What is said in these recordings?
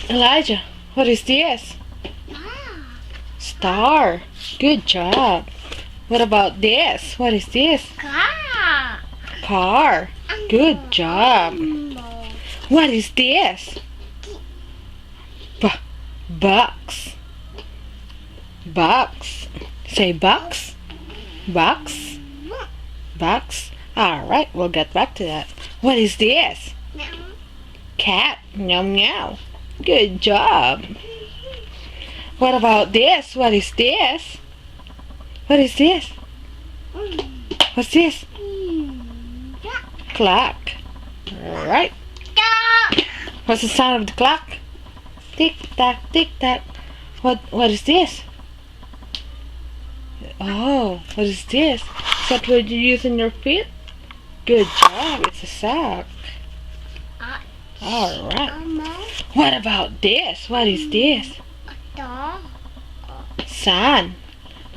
Elijah, what is this? Star. Good job. What about this? What is this? Car. Car. Good job. What is this? Box. Box. Say box. Box. Box. Alright, we'll get back to that. What is this? Cat. Meow meow. Good job. What about this? What is this? What is this? What's this? Clock. Alright. What's the sound of the clock? Tick tock, tick tock. What is this? Oh, what is this? Is that what you use in your feet? Good job, it's a sock. Alright. What about this? What is this? Sun.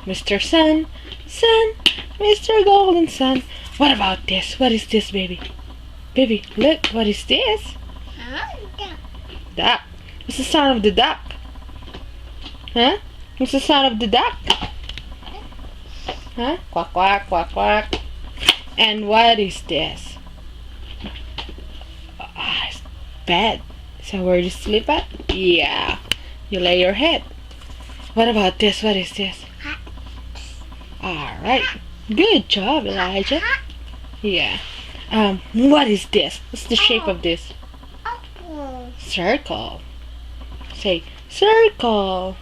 Mr. Sun. Sun. Mr. Golden Sun. What about this? What is this, baby? Baby, look, what is this? Duck. What's the sound of the duck? Huh? What's the sound of the duck? Huh? Quack, quack, quack, quack. And what is this? Bed. Is that where you sleep at? Yeah. You lay your head. What about this? What is this? Alright. Good job, Elijah. Yeah. What is this? What's the shape of this? Circle. Say, circle.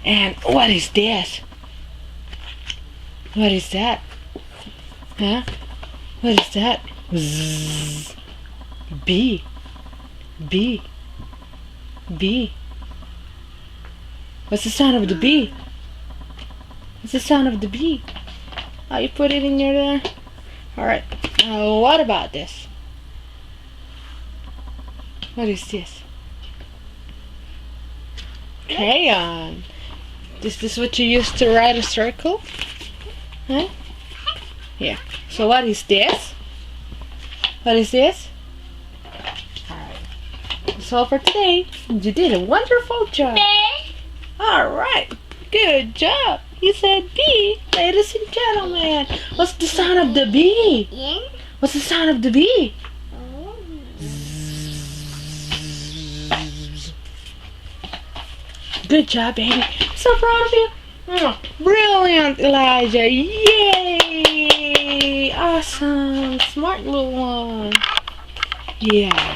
And what is this? What is that? Huh? What is that? Zzz. Bee. Bee. Bee. What's the sound of the bee? What's the sound of the bee? Oh, you put it in your there? Alright. What about this? What is this? Crayon. Is this what you use to write a circle? Huh? Yeah. So what is this? What is this? Alright. That's all for today. You did a wonderful job. Alright. Good job. You said bee. Ladies and gentlemen. What's the sound of the bee? What's the sound of the bee? Good job, baby. So proud of you. Brilliant, Elijah. Yay! Awesome. Smart little one. Yeah.